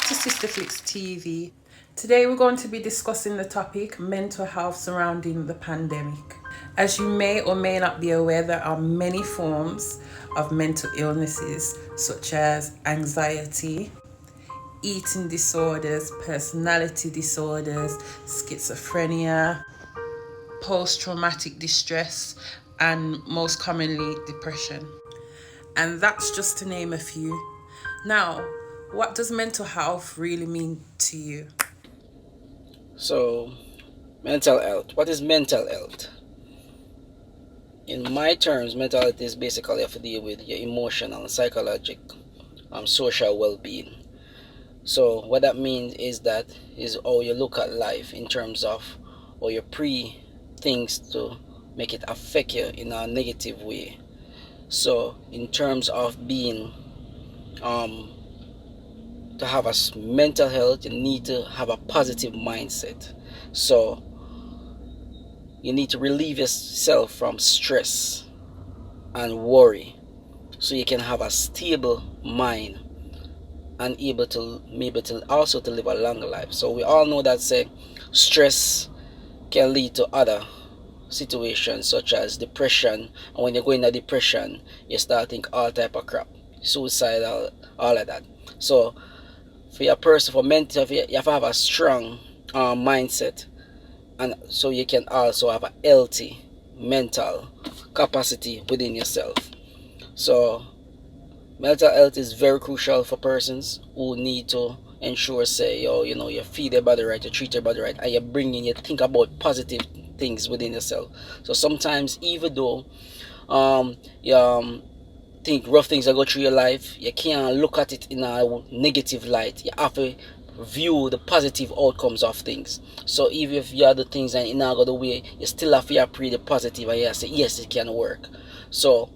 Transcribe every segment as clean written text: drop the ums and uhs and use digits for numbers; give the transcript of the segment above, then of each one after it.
to Sister Flicks TV. Today we're going to be discussing the topic mental health surrounding the pandemic. As you may or may not be aware, there are many forms of mental illnesses such as anxiety, eating disorders, personality disorders, schizophrenia, post-traumatic distress, and most commonly depression. And that's just to name a few. Now, what does mental health really mean to you? So, mental health. What is mental health? In my terms, mental health is basically have to deal with your emotional, psychological, social well-being. So, what that means is how you look at life in terms of how you things to make it affect you in a negative way. So, in terms of being to have a mental health, you need to have a positive mindset. So you need to relieve yourself from stress and worry so you can have a stable mind and able to also to live a longer life. So we all know that stress can lead to other situations such as depression, and when you go into depression you start think all type of crap, suicidal, all of that. So for your person, for mental, you have to have a strong mindset, and so you can also have a healthy mental capacity within yourself. So mental health is very crucial for persons who need to ensure you feed your body right, you treat your body right, and you think about positive things within yourself. So sometimes even though you think rough things that go through your life, you can't look at it in a negative light. You have to view the positive outcomes of things. So even if you have the things and it not go the way, you still have to pray the positive and you say yes, it can work. So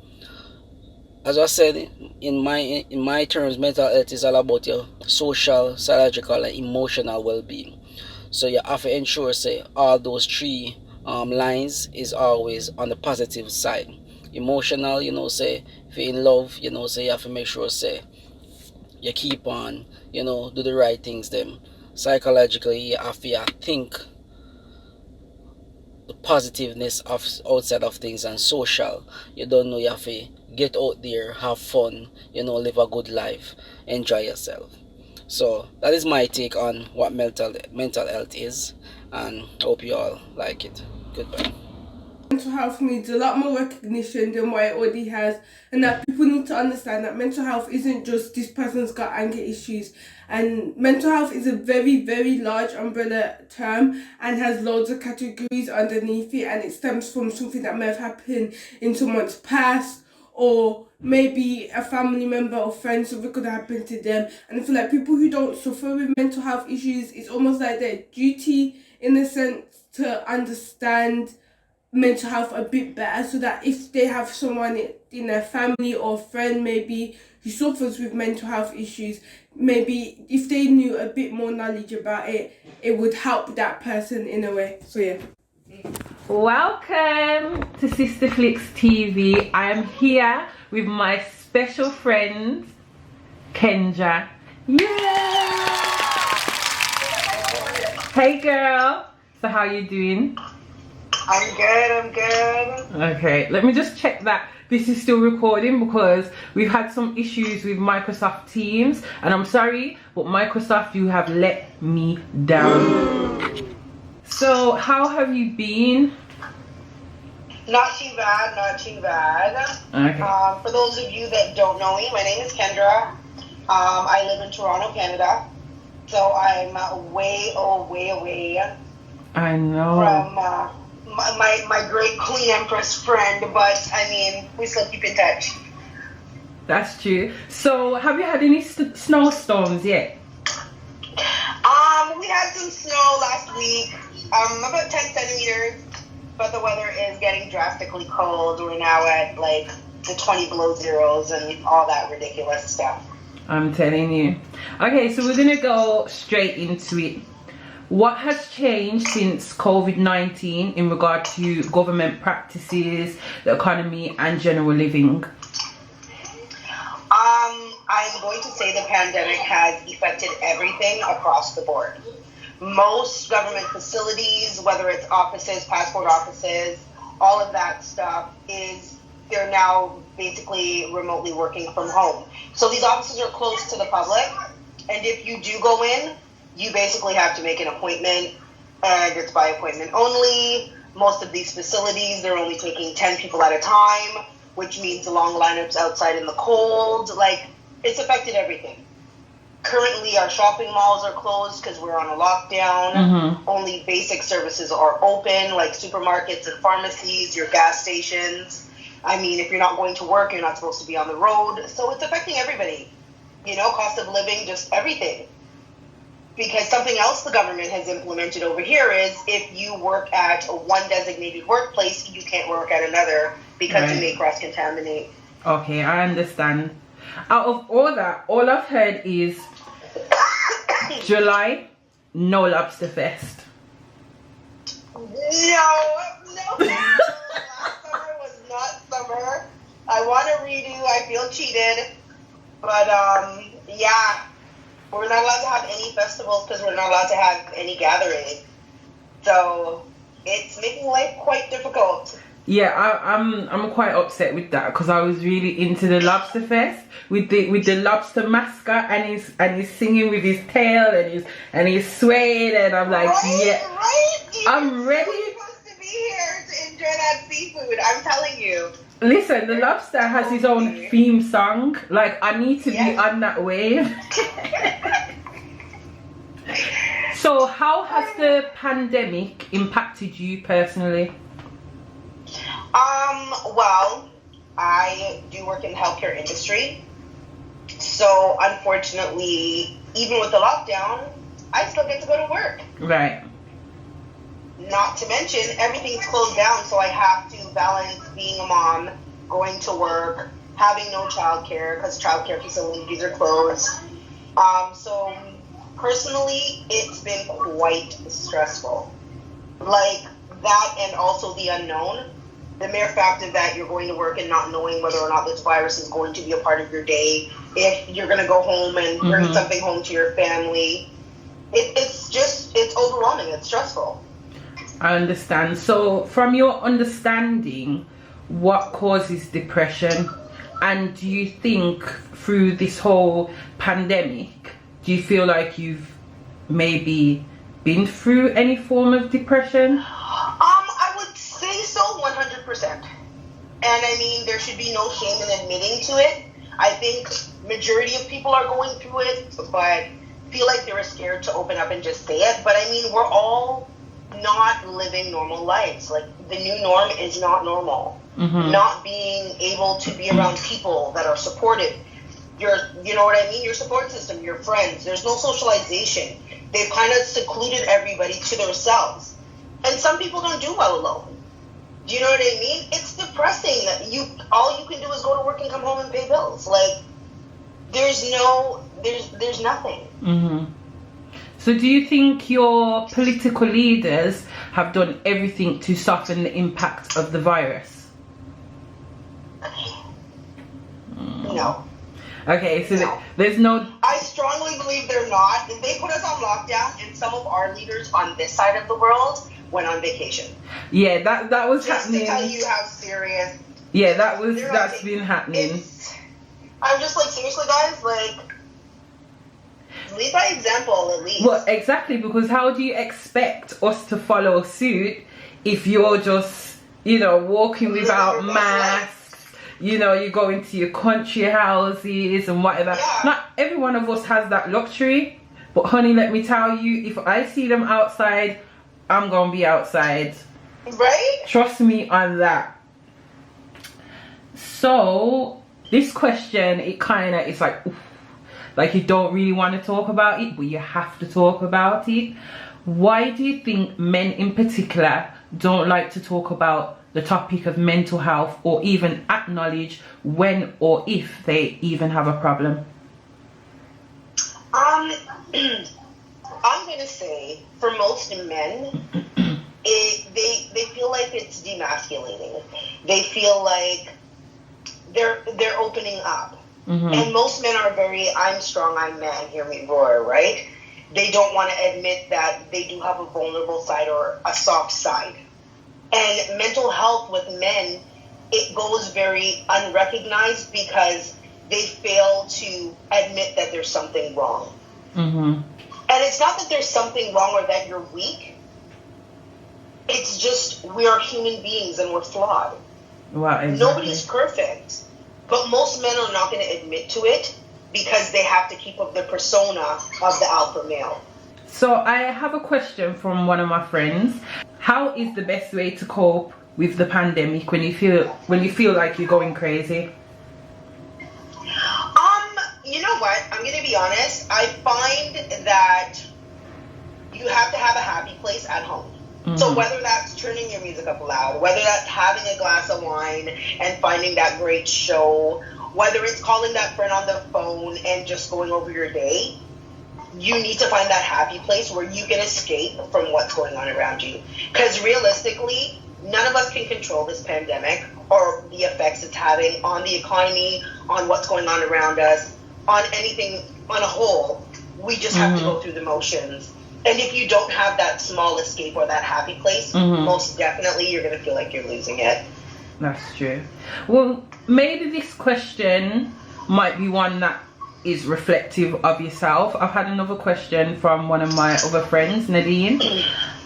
as I said, in my terms, mental health is all about your social, psychological, and emotional well-being. So you have to ensure all those three lines is always on the positive side. Emotional, if you're in love, you have to make sure you keep on, do the right things. Them psychologically, you have to think the positiveness of outside of things, and social, you don't know, you have to get out there, have fun, live a good life, enjoy yourself. So that is my take on what mental health is, and hope you all like it. Goodbye. Mental health needs a lot more recognition than what it already has, and that people need to understand that mental health isn't just this person's got anger issues, and mental health is a very, very large umbrella term and has loads of categories underneath it, and it stems from something that may have happened in someone's past, or maybe a family member or friend, something could happen to them. And I feel like people who don't suffer with mental health issues, it's almost like their duty in a sense to understand mental health a bit better, so that if they have someone in their family or friend maybe who suffers with mental health issues, maybe if they knew a bit more knowledge about it, it would help that person in a way. So yeah. Welcome to Sister Flicks TV. I am here with my special friend Kendra. Yeah. Hey girl. So how you doing? I'm good. Okay, let me just check that this is still recording, because we've had some issues with Microsoft Teams, and I'm sorry, but Microsoft, you have let me down. So how have you been? Not too bad. Okay. For those of you that don't know me, my name is Kendra. I live in Toronto, Canada. So I'm way away I know. from my great Queen Empress friend, but I mean, we still keep in touch. That's true. So have you had any snowstorms yet? We had some snow last week, about 10 centimeters, but the weather is getting drastically cold. We're now at like the 20 below zeros and all that ridiculous stuff. I'm telling you. Okay, so we're gonna go straight into it. What has changed since COVID-19 in regard to government practices, the economy, and general living? I'm going to say the pandemic has affected everything across the board. Most government facilities, whether it's offices, passport offices, all of that stuff they're now basically remotely working from home. So these offices are closed to the public, and if you do go in, you basically have to make an appointment, and it's by appointment only. Most of these facilities, they're only taking 10 people at a time, which means long lineups outside in the cold. Like, it's affected everything. Currently, our shopping malls are closed because we're on a lockdown. Mm-hmm. Only basic services are open, like supermarkets and pharmacies, your gas stations. I mean, if you're not going to work, you're not supposed to be on the road. So it's affecting everybody. Cost of living, just everything. Because something else the government has implemented over here is if you work at one designated workplace, you can't work at another because you may cross-contaminate. Okay, I understand. Out of all that, all I've heard is July, no Lobster Fest. No. Last summer was not summer. I want to redo. I feel cheated. But, yeah. We're not allowed to have any festivals because we're not allowed to have any gatherings. So it's making life quite difficult. Yeah, I'm quite upset with that because I was really into the Lobster Fest with the lobster mascot and he's singing with his tail and he's swaying and I'm like, I'm ready. You're supposed to be here to enjoy that seafood. I'm telling you. Listen, the lobster has his own theme song. Like, I need to be on that wave. So, how has the pandemic impacted you personally? Well, I do work in the healthcare industry. So, unfortunately, even with the lockdown, I still get to go to work. Right. Not to mention, everything's closed down, so I have to balance being a mom, going to work, having no childcare because childcare facilities are closed. So personally, it's been quite stressful. Like that, and also the unknown. The mere fact of that you're going to work and not knowing whether or not this virus is going to be a part of your day, if you're going to go home and bring something home to your family, it's overwhelming. It's stressful. I understand. So, from your understanding, what causes depression? And do you think through this whole pandemic, do you feel like you've maybe been through any form of depression? I would say so, 100%. And I mean, there should be no shame in admitting to it. I think majority of people are going through it, but feel like they're scared to open up and just say it. But I mean, we're all not living normal lives. Like, the new norm is not normal. Not being able to be around people that are supportive. You know what I mean? Your support system, your friends. There's no socialization. They've kind of secluded everybody to themselves. And some people don't do well alone. Do you know what I mean? It's depressing that all you can do is go to work and come home and pay bills. Like, there's nothing. So do you think your political leaders have done everything to soften the impact of the virus? No. Okay, so there's no... I strongly believe they're not. They put us on lockdown, and some of our leaders on this side of the world went on vacation. Yeah, that was just happening. Just to tell you how serious. Yeah, that's been happening. I'm just like, seriously, guys, like, lead by example, at least. Well, exactly, because how do you expect us to follow suit if you're just, walking without masks? You go into your country houses and whatever. Yeah. Not every one of us has that luxury, but honey, let me tell you, if I see them outside, I'm gonna be outside. Right? Trust me on that. So this question, it kind of, it's like you don't really want to talk about it, but you have to talk about it. Why do you think men in particular don't like to talk about the topic of mental health, or even acknowledge when or if they even have a problem? I'm gonna say, for most men, they feel like it's demasculating. They feel like they're opening up. And most men are very, I'm strong, I'm man, hear me roar, right? They don't want to admit that they do have a vulnerable side or a soft side. And mental health with men, it goes very unrecognized because they fail to admit that there's something wrong. And it's not that there's something wrong or that you're weak. It's just we are human beings and we're flawed. Wow, exactly. Nobody's perfect. But most men are not going to admit to it because they have to keep up the persona of the alpha male. So I have a question from one of my friends. How is the best way to cope with the pandemic when you feel like you're going crazy? You know what? I'm going to be honest. I find that you have to have a happy place at home. So whether that's turning your music up loud, whether that's having a glass of wine and finding that great show, whether it's calling that friend on the phone and just going over your day, you need to find that happy place where you can escape from what's going on around you. Because realistically, none of us can control this pandemic or the effects it's having on the economy, on what's going on around us, on anything on a whole. We just have to go through the motions. And if you don't have that small escape or that happy place, most definitely you're going to feel like you're losing it. That's true. Well, maybe this question might be one that is reflective of yourself. I've had another question from one of my other friends, Nadine,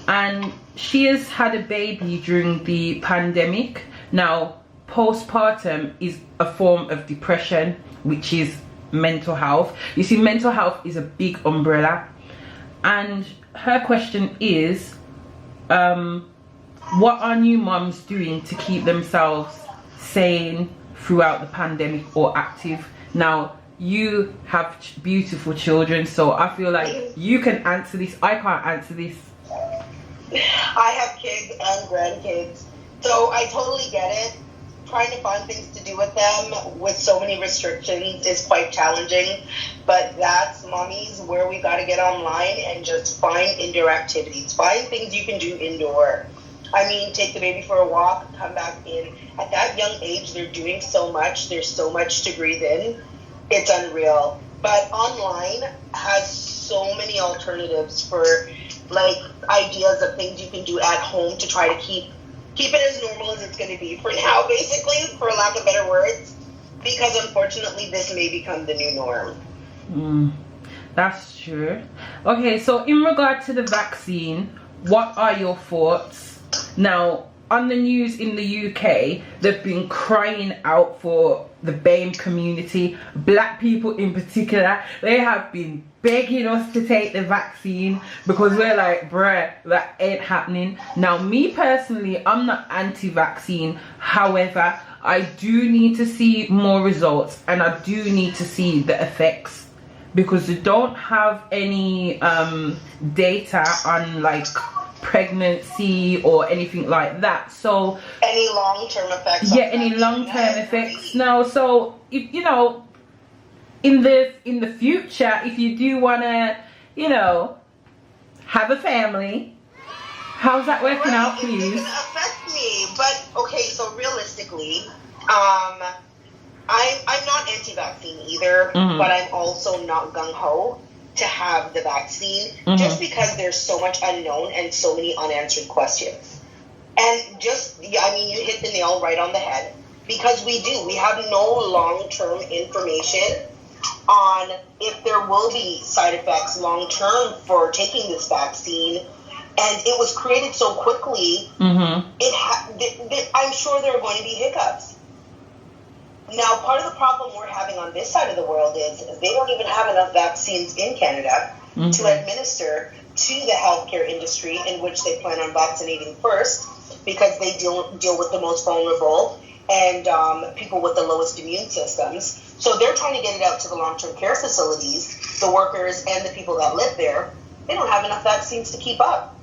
and she has had a baby during the pandemic. Now, postpartum is a form of depression, which is mental health. You see, mental health is a big umbrella. And her question is, what are new mums doing to keep themselves sane throughout the pandemic or active? Now, you have beautiful children, so I feel like you can answer this. I can't answer this. I have kids and grandkids, so I totally get it. Trying to find things to do with them with so many restrictions is quite challenging, but that's mommies where we got to get online and just find indoor activities, find things you can do indoor. I mean, take the baby for a walk, come back in. At that young age, they're doing so much. There's so much to breathe in. It's unreal. But online has so many alternatives for like ideas of things you can do at home to try to keep it as normal as it's going to be for now, basically, for lack of better words, because unfortunately this may become the new norm. That's true. Okay, so in regard to the vaccine, what are your thoughts? Now, on the news in the UK, they've been crying out for the BAME community, black people in particular. They have been begging us to take the vaccine because we're like, bruh, that ain't happening. Now, me personally, I'm not anti-vaccine. However, I do need to see more results and I do need to see the effects because they don't have any data on like pregnancy or anything like that. So any long-term effects? Yeah, any long-term effects. No, so if you know, in the future, if you do want to, you know, have a family, how's that working out for you? It's going to affect me, but okay. So realistically, I'm not anti-vaccine either, but I'm also not gung-ho to have the vaccine just because there's so much unknown and so many unanswered questions. And just, I mean, you hit the nail right on the head because we have no long-term information on if there will be side effects long-term for taking this vaccine. And it was created so quickly, I'm sure there are going to be hiccups. Now, part of the problem we're having on this side of the world is they don't even have enough vaccines in Canada to administer to the healthcare industry in which they plan on vaccinating first because they deal with the most vulnerable and people with the lowest immune systems. So they're trying to get it out to the long-term care facilities, the workers and the people that live there. They don't have enough vaccines to keep up.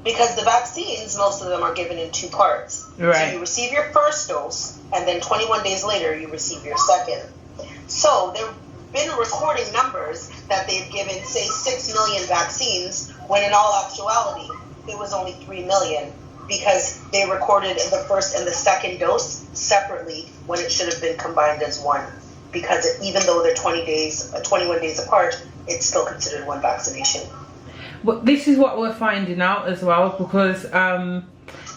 Because the vaccines, most of them are given in two parts. Right. So you receive your first dose, and then 21 days later, you receive your second. So there have been recording numbers that they've given, say, 6 million vaccines, when in all actuality, it was only 3 million, because they recorded the first and the second dose separately when it should have been combined as one. because even though they're 21 days apart, it's still considered one vaccination. But this is what we're finding out as well, because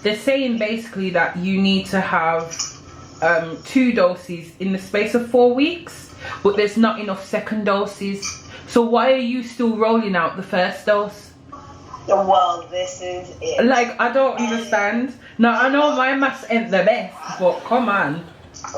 they're saying basically that you need to have 2 doses in the space of 4 weeks, but there's not enough second doses. So why are you still rolling out the first dose? Well, this is it. Like, I don't understand. Now, I know my maths ain't the best, but come on. But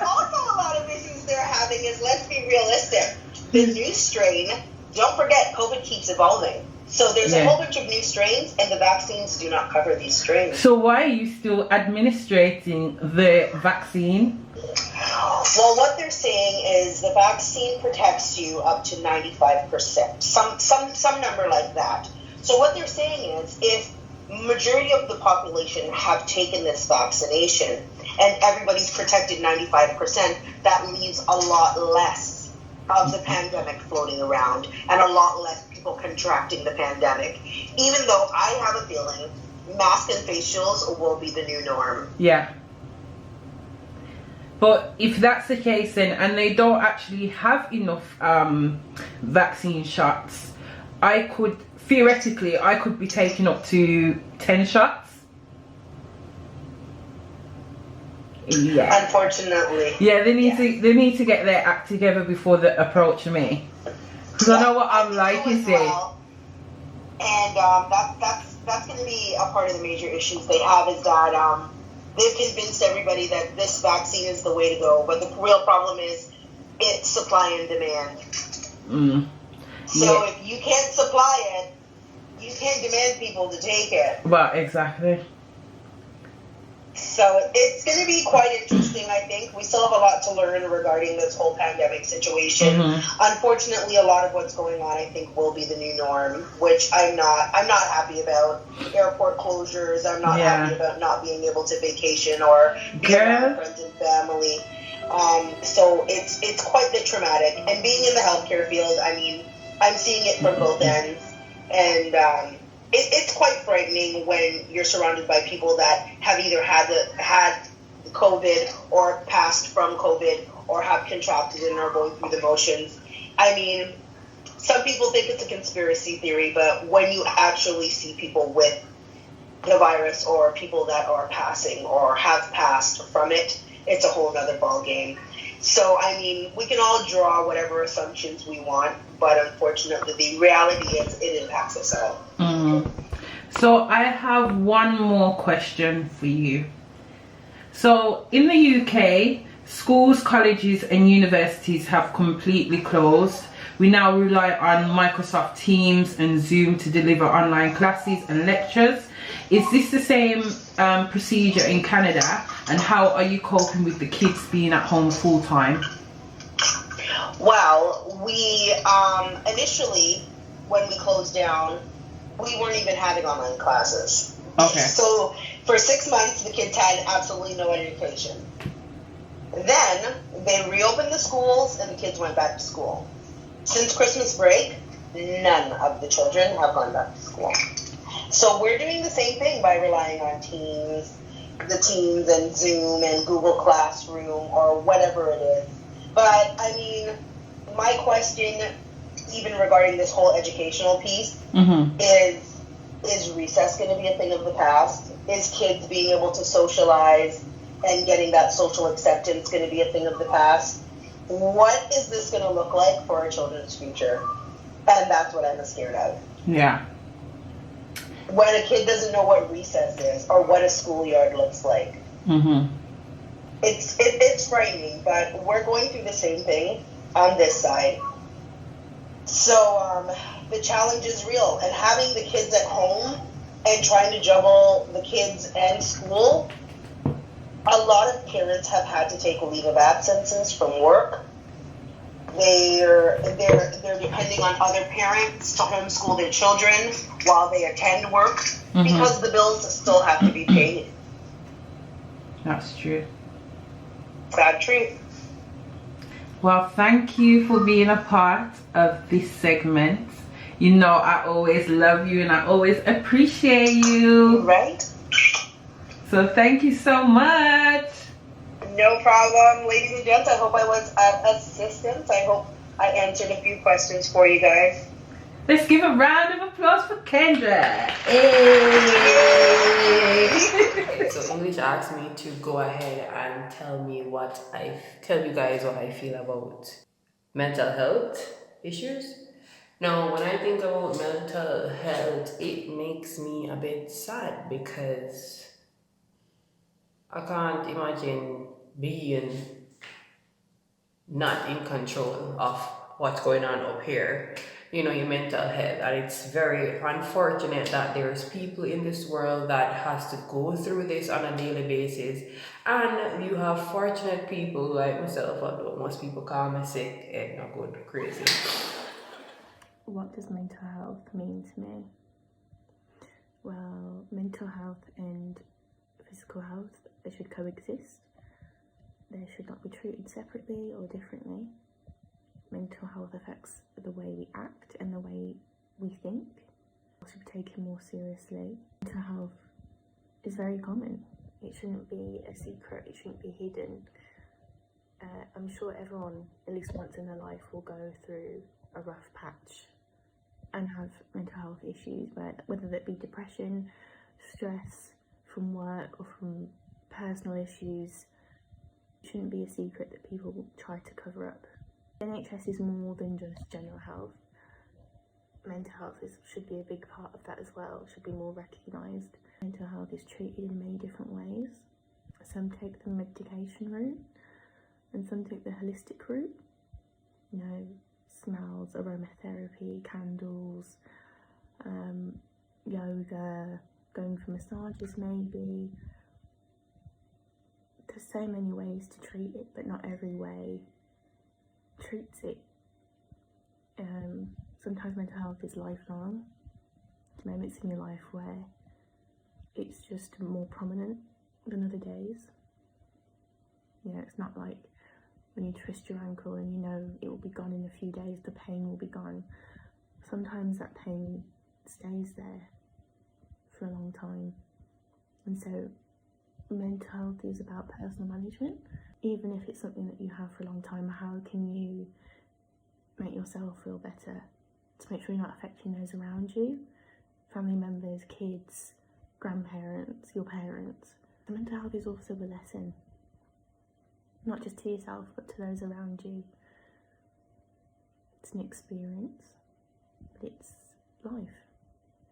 also a lot of issues they're having is, let's be realistic, the new strain, don't forget, COVID keeps evolving. So there's a whole bunch of new strains, and the vaccines do not cover these strains. So why are you still administrating the vaccine? Well, what they're saying is the vaccine protects you up to 95%, some number like that. So what they're saying is, if majority of the population have taken this vaccination and everybody's protected 95%, that leaves a lot less of the pandemic floating around and a lot less people contracting the pandemic. Even though I have a feeling masks and face shields will be the new norm. Yeah. But if that's the case then, and they don't actually have enough vaccine shots, theoretically I could be taking up to 10 shots. Yeah. Unfortunately. Yeah, they need to get their act together before they approach me. Because I know what I'm like, you see. Well. And that's going to be a part of the major issues they have, is that they've convinced everybody that this vaccine is the way to go. But the real problem is it's supply and demand. So if you can't supply it, you can't demand people to take it. Well, exactly. So it's going to be quite interesting, I think. We still have a lot to learn regarding this whole pandemic situation. Unfortunately, a lot of what's going on, I think, will be the new norm, which I'm not happy about. Airport closures, I'm not happy about not being able to vacation or be around friends and family. So it's quite the traumatic. And being in the healthcare field, I mean, I'm seeing it from both ends. And it's quite frightening when you're surrounded by people that have either had COVID or passed from COVID or have contracted and are going through the motions. I mean, some people think it's a conspiracy theory, but when you actually see people with the virus or people that are passing or have passed from it, it's a whole other ball game. So, I mean, we can all draw whatever assumptions we want, but unfortunately, the reality is it impacts us all. So, I have one more question for you. So, in the UK, schools, colleges, and universities have completely closed. We now rely on Microsoft Teams and Zoom to deliver online classes and lectures. Is this the same procedure in Canada? And how are you coping with the kids being at home full time? Well, we initially, when we closed down, we weren't even having online classes. Okay. So for 6 months, the kids had absolutely no education. Then they reopened the schools and the kids went back to school. Since Christmas break, none of the children have gone back to school. So we're doing the same thing by relying on Teams and Zoom and Google Classroom or whatever it is. But I mean, my question, even regarding this whole educational piece, is recess going to be a thing of the past? Is kids being able to socialize and getting that social acceptance going to be a thing of the past? What is this going to look like for our children's future? And that's what I'm scared of. Yeah. When a kid doesn't know what recess is or what a schoolyard looks like. It's frightening, but we're going through the same thing on this side. So the challenge is real, and having the kids at home and trying to juggle the kids and school, a lot of parents have had to take leave of absences from work. They're depending on other parents to homeschool their children while they attend work because the bills still have to be paid. That's true. Sad truth. Well, thank you for being a part of this segment. You know, I always love you and I always appreciate you. Right? So thank you so much. No problem, ladies and gents. I hope I was of assistance. I hope I answered a few questions for you guys. Let's give a round of applause for Kendra. Yay! So English asked me to go ahead and tell you guys what I feel about mental health issues. Now, when I think about mental health, it makes me a bit sad because I can't imagine being not in control of what's going on up here, your mental health. And it's very unfortunate that there's people in this world that has to go through this on a daily basis. And you have fortunate people like myself, although most people call me sick and not good, crazy. What does mental health mean to me? Well, mental health and physical health, they should coexist. They should not be treated separately or differently. Mental health affects the way we act and the way we think. It should be taken more seriously. Mental health is very common. It shouldn't be a secret, it shouldn't be hidden. I'm sure everyone, at least once in their life, will go through a rough patch and have mental health issues, whether that be depression, stress from work or from personal issues. It shouldn't be a secret that people will try to cover up. NHS is more than just general health. Mental health should be a big part of that as well, should be more recognised. Mental health is treated in many different ways. Some take the medication route and some take the holistic route. Smells, aromatherapy, candles, yoga, going for massages maybe. There's so many ways to treat it, but not every way treats it. Sometimes mental health is lifelong. Moments in your life where it's just more prominent than other days. It's not like when you twist your ankle and it will be gone in a few days, the pain will be gone. Sometimes that pain stays there for a long time. And so mental health is about personal management. Even if it's something that you have for a long time, how can you make yourself feel better to make sure you're not affecting those around you? Family members, kids, grandparents, your parents. The mental health is also a lesson. Not just to yourself, but to those around you. It's an experience, but it's life.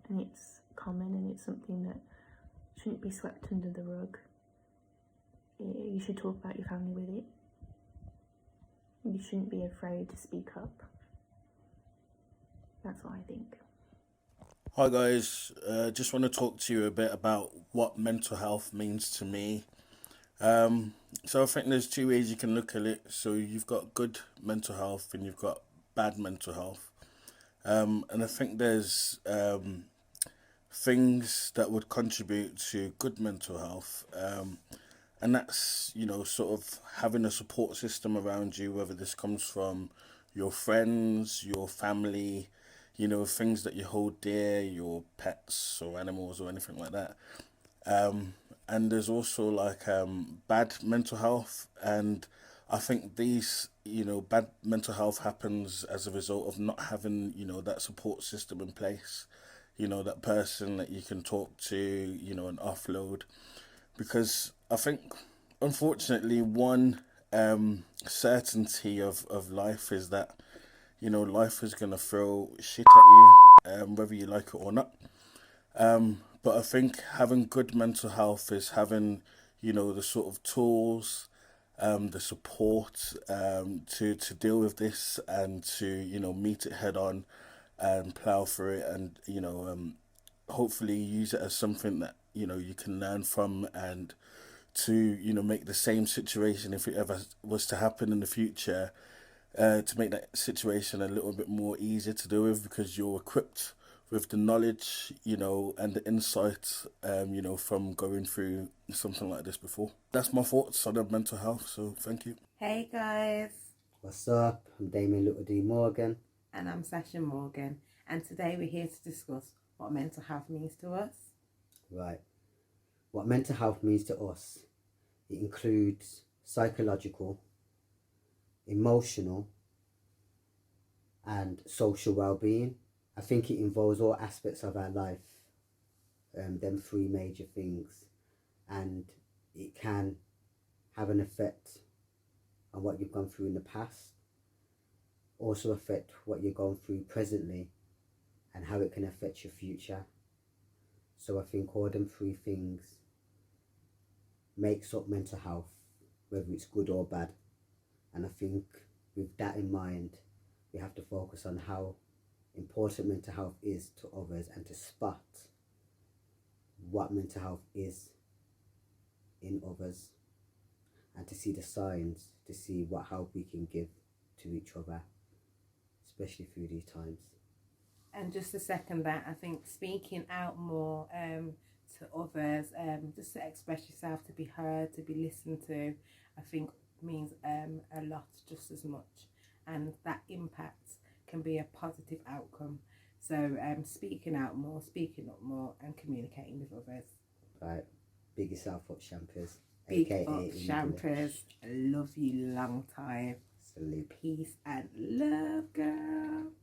And it's common and it's something that shouldn't be swept under the rug. You should talk about your family with it. You shouldn't be afraid to speak up. That's what I think. Hi guys, just want to talk to you a bit about what mental health means to me. So I think there's two ways you can look at it. So you've got good mental health and you've got bad mental health. And I think there's things that would contribute to good mental health. And that's, sort of having a support system around you, whether this comes from your friends, your family, things that you hold dear, your pets or animals or anything like that. And there's also bad mental health, and I think these, bad mental health happens as a result of not having, that support system in place, that person that you can talk to, and offload. Because I think, unfortunately, one certainty of life is that, life is going to throw shit at you, whether you like it or not. But I think having good mental health is having, the sort of tools, the support to deal with this and to, meet it head on and plow through it and, hopefully use it as something that, you can learn from and to, make the same situation, if it ever was to happen in the future, to make that situation a little bit more easier to deal with because you're equipped with the knowledge, and the insight, from going through something like this before. That's my thoughts on mental health, so thank you. Hey guys. What's up? I'm Damien Little D Morgan. And I'm Sasha Morgan. And today we're here to discuss what mental health means to us. Right. What mental health means to us, it includes psychological, emotional, and social well-being. I think it involves all aspects of our life, them three major things, and it can have an effect on what you've gone through in the past, also affect what you're going through presently, and how it can affect your future. So I think all them three things makes up mental health, whether it's good or bad. And I think with that in mind, we have to focus on how important mental health is to others, and to spot what mental health is in others, and to see the signs, to see what help we can give to each other, especially through these times. And just to second that, I think speaking out more to others, just to express yourself, to be heard, to be listened to, I think means a lot, just as much. And that impact can be a positive outcome. So speaking out more, speaking up more, and communicating with others. Right, big yourself up, Champers. Big AKA up, Champers. Love you long time. Salute. Peace and love, girl.